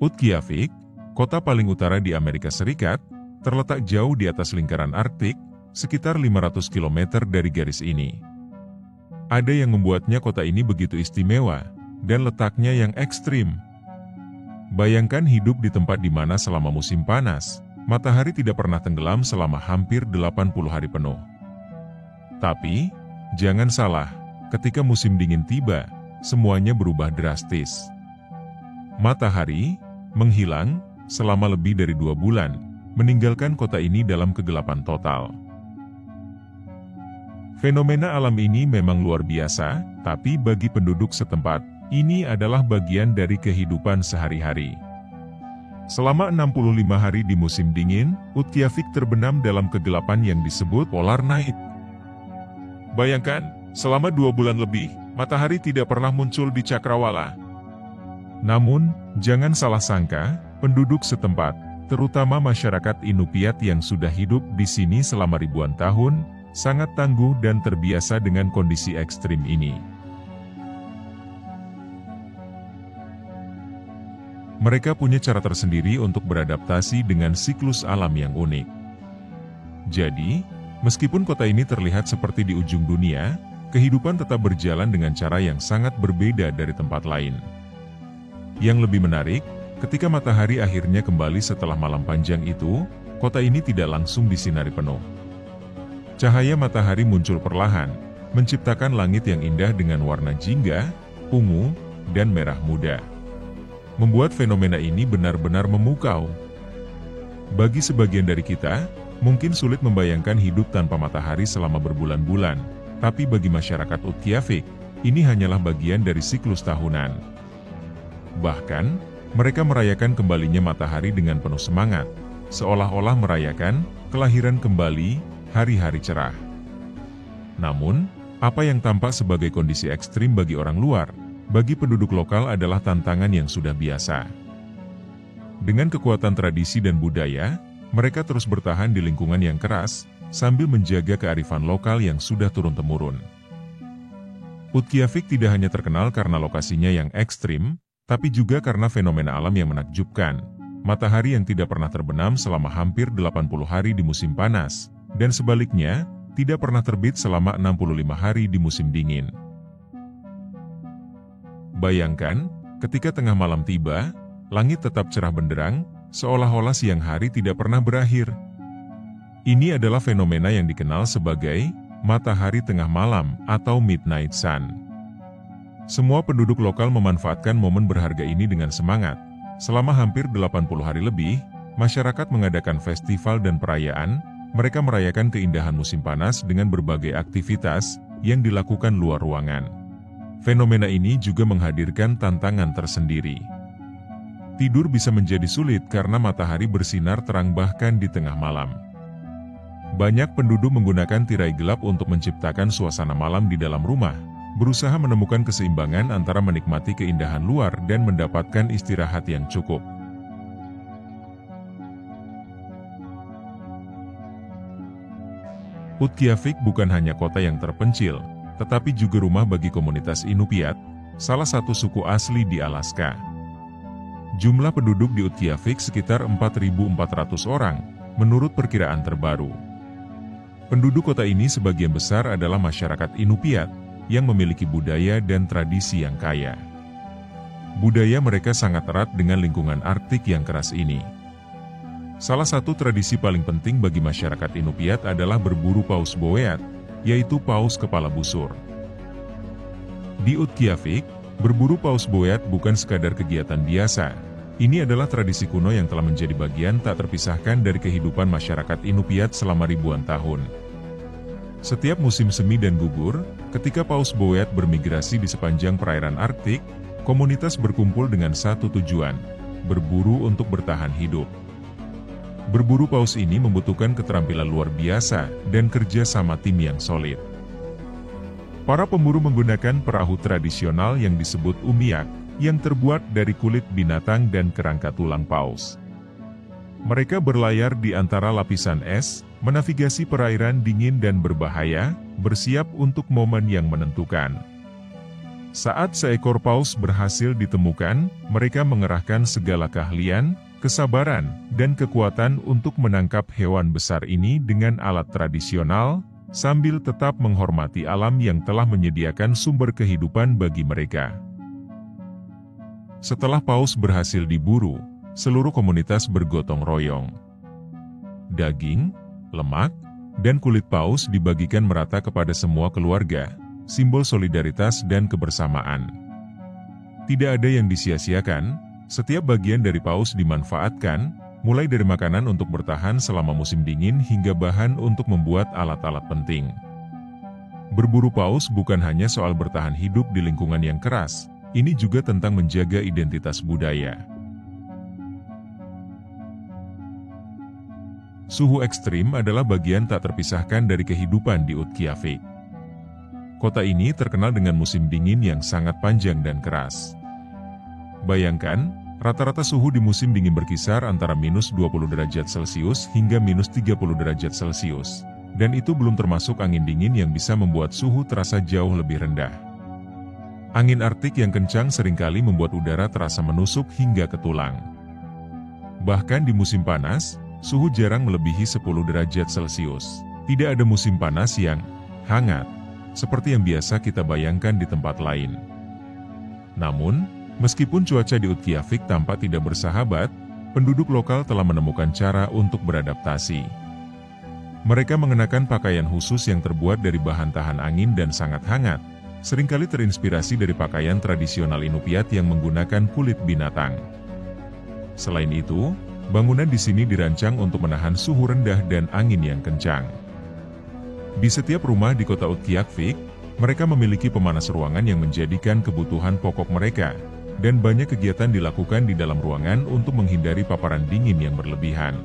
Utqiagvik, kota paling utara di Amerika Serikat, terletak jauh di atas lingkaran Arktik, sekitar 500 km dari garis ini. Ada yang membuatnya kota ini begitu istimewa, dan letaknya yang ekstrim. Bayangkan hidup di tempat di mana selama musim panas, matahari tidak pernah tenggelam selama hampir 80 hari penuh. Tapi, jangan salah, ketika musim dingin tiba, semuanya berubah drastis. Matahari menghilang selama lebih dari 2 bulan, meninggalkan kota ini dalam kegelapan total. Fenomena alam ini memang luar biasa, tapi bagi penduduk setempat, ini adalah bagian dari kehidupan sehari-hari. Selama 65 hari di musim dingin, Utqiagvik terbenam dalam kegelapan yang disebut polar night. Bayangkan, selama 2 bulan lebih, matahari tidak pernah muncul di cakrawala. Namun, jangan salah sangka, penduduk setempat, terutama masyarakat Inupiat yang sudah hidup di sini selama ribuan tahun, sangat tangguh dan terbiasa dengan kondisi ekstrim ini. Mereka punya cara tersendiri untuk beradaptasi dengan siklus alam yang unik. Jadi, meskipun kota ini terlihat seperti di ujung dunia, kehidupan tetap berjalan dengan cara yang sangat berbeda dari tempat lain. Yang lebih menarik, ketika matahari akhirnya kembali setelah malam panjang itu, kota ini tidak langsung disinari penuh. Cahaya matahari muncul perlahan, menciptakan langit yang indah dengan warna jingga, ungu, dan merah muda. Membuat fenomena ini benar-benar memukau. Bagi sebagian dari kita, mungkin sulit membayangkan hidup tanpa matahari selama berbulan-bulan, tapi bagi masyarakat Utqiagvik, ini hanyalah bagian dari siklus tahunan. Bahkan, mereka merayakan kembalinya matahari dengan penuh semangat, seolah-olah merayakan kelahiran kembali hari-hari cerah. Namun, apa yang tampak sebagai kondisi ekstrim bagi orang luar, bagi penduduk lokal adalah tantangan yang sudah biasa. Dengan kekuatan tradisi dan budaya, mereka terus bertahan di lingkungan yang keras, sambil menjaga kearifan lokal yang sudah turun-temurun. Utqiagvik tidak hanya terkenal karena lokasinya yang ekstrim, tapi juga karena fenomena alam yang menakjubkan, matahari yang tidak pernah terbenam selama hampir 80 hari di musim panas, dan sebaliknya, tidak pernah terbit selama 65 hari di musim dingin. Bayangkan, ketika tengah malam tiba, langit tetap cerah benderang, seolah-olah siang hari tidak pernah berakhir. Ini adalah fenomena yang dikenal sebagai matahari tengah malam atau midnight sun. Semua penduduk lokal memanfaatkan momen berharga ini dengan semangat. Selama hampir 80 hari lebih, masyarakat mengadakan festival dan perayaan. Mereka merayakan keindahan musim panas dengan berbagai aktivitas yang dilakukan luar ruangan. Fenomena ini juga menghadirkan tantangan tersendiri. Tidur bisa menjadi sulit karena matahari bersinar terang bahkan di tengah malam. Banyak penduduk menggunakan tirai gelap untuk menciptakan suasana malam di dalam rumah, berusaha menemukan keseimbangan antara menikmati keindahan luar dan mendapatkan istirahat yang cukup. Utqiagvik bukan hanya kota yang terpencil, tetapi juga rumah bagi komunitas Inupiat, salah satu suku asli di Alaska. Jumlah penduduk di Utqiagvik sekitar 4.400 orang, menurut perkiraan terbaru. Penduduk kota ini sebagian besar adalah masyarakat Inupiat, yang memiliki budaya dan tradisi yang kaya. Budaya mereka sangat erat dengan lingkungan Arktik yang keras ini. Salah satu tradisi paling penting bagi masyarakat Inupiat adalah berburu paus boeat, yaitu paus kepala busur. Di Utqiagvik, berburu paus boeat bukan sekadar kegiatan biasa. Ini adalah tradisi kuno yang telah menjadi bagian tak terpisahkan dari kehidupan masyarakat Inupiat selama ribuan tahun. Setiap musim semi dan gugur, ketika paus boeat bermigrasi di sepanjang perairan Arktik, komunitas berkumpul dengan satu tujuan, berburu untuk bertahan hidup. Berburu paus ini membutuhkan keterampilan luar biasa dan kerja sama tim yang solid. Para pemburu menggunakan perahu tradisional yang disebut umiak, yang terbuat dari kulit binatang dan kerangka tulang paus. Mereka berlayar di antara lapisan es, menavigasi perairan dingin dan berbahaya, bersiap untuk momen yang menentukan. Saat seekor paus berhasil ditemukan, mereka mengerahkan segala keahlian, kesabaran, dan kekuatan untuk menangkap hewan besar ini dengan alat tradisional, sambil tetap menghormati alam yang telah menyediakan sumber kehidupan bagi mereka. Setelah paus berhasil diburu, seluruh komunitas bergotong royong. Daging, lemak, dan kulit paus dibagikan merata kepada semua keluarga, simbol solidaritas dan kebersamaan. Tidak ada yang disia-siakan, setiap bagian dari paus dimanfaatkan, mulai dari makanan untuk bertahan selama musim dingin hingga bahan untuk membuat alat-alat penting. Berburu paus bukan hanya soal bertahan hidup di lingkungan yang keras, ini juga tentang menjaga identitas budaya. Suhu ekstrim adalah bagian tak terpisahkan dari kehidupan di Utqiagvik. Kota ini terkenal dengan musim dingin yang sangat panjang dan keras. Bayangkan, rata-rata suhu di musim dingin berkisar antara minus 20 derajat Celcius hingga minus 30 derajat Celcius. Dan itu belum termasuk angin dingin yang bisa membuat suhu terasa jauh lebih rendah. Angin Arktik yang kencang seringkali membuat udara terasa menusuk hingga ke tulang. Bahkan di musim panas, suhu jarang melebihi 10 derajat Celcius. Tidak ada musim panas yang hangat, seperti yang biasa kita bayangkan di tempat lain. Namun, meskipun cuaca di Utqiagvik tampak tidak bersahabat, penduduk lokal telah menemukan cara untuk beradaptasi. Mereka mengenakan pakaian khusus yang terbuat dari bahan tahan angin dan sangat hangat, seringkali terinspirasi dari pakaian tradisional Inupiat yang menggunakan kulit binatang. Selain itu, bangunan di sini dirancang untuk menahan suhu rendah dan angin yang kencang. Di setiap rumah di kota Utqiagvik, mereka memiliki pemanas ruangan yang menjadikan kebutuhan pokok mereka, dan banyak kegiatan dilakukan di dalam ruangan untuk menghindari paparan dingin yang berlebihan.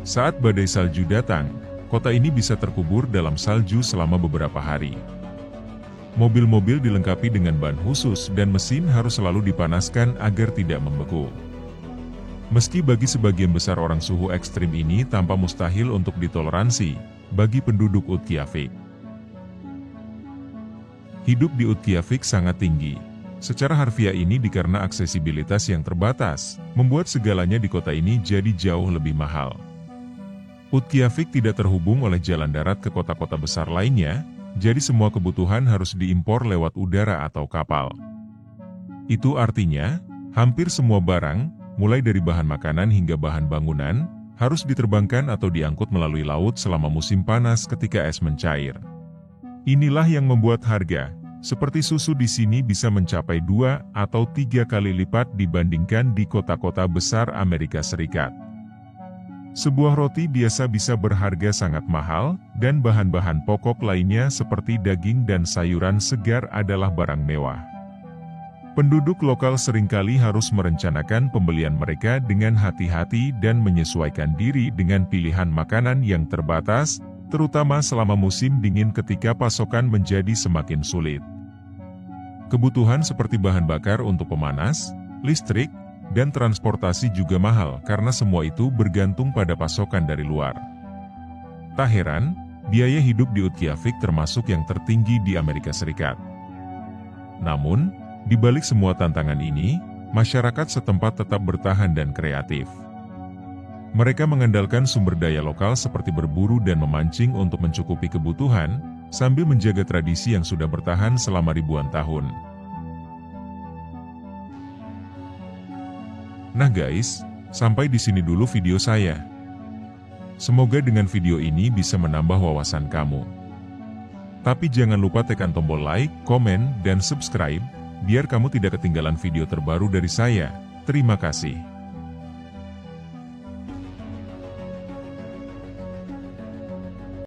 Saat badai salju datang, kota ini bisa terkubur dalam salju selama beberapa hari. Mobil-mobil dilengkapi dengan ban khusus dan mesin harus selalu dipanaskan agar tidak membeku. Meski bagi sebagian besar orang suhu ekstrim ini tampak mustahil untuk ditoleransi, bagi penduduk Utqiagvik. Hidup di Utqiagvik sangat tinggi. Secara harfiah ini dikarenakan aksesibilitas yang terbatas, membuat segalanya di kota ini jadi jauh lebih mahal. Utqiagvik tidak terhubung oleh jalan darat ke kota-kota besar lainnya, jadi semua kebutuhan harus diimpor lewat udara atau kapal. Itu artinya, hampir semua barang, mulai dari bahan makanan hingga bahan bangunan, harus diterbangkan atau diangkut melalui laut selama musim panas ketika es mencair. Inilah yang membuat harga, seperti susu di sini bisa mencapai 2 atau 3 kali lipat dibandingkan di kota-kota besar Amerika Serikat. Sebuah roti biasa bisa berharga sangat mahal, dan bahan-bahan pokok lainnya seperti daging dan sayuran segar adalah barang mewah. Penduduk lokal seringkali harus merencanakan pembelian mereka dengan hati-hati dan menyesuaikan diri dengan pilihan makanan yang terbatas, terutama selama musim dingin ketika pasokan menjadi semakin sulit. Kebutuhan seperti bahan bakar untuk pemanas, listrik, dan transportasi juga mahal karena semua itu bergantung pada pasokan dari luar. Tak heran, biaya hidup di Utqiagvik termasuk yang tertinggi di Amerika Serikat. Namun, di balik semua tantangan ini, masyarakat setempat tetap bertahan dan kreatif. Mereka mengandalkan sumber daya lokal seperti berburu dan memancing untuk mencukupi kebutuhan, sambil menjaga tradisi yang sudah bertahan selama ribuan tahun. Nah guys, sampai di sini dulu video saya. Semoga dengan video ini bisa menambah wawasan kamu. Tapi jangan lupa tekan tombol like, komen, dan subscribe, biar kamu tidak ketinggalan video terbaru dari saya. Terima kasih.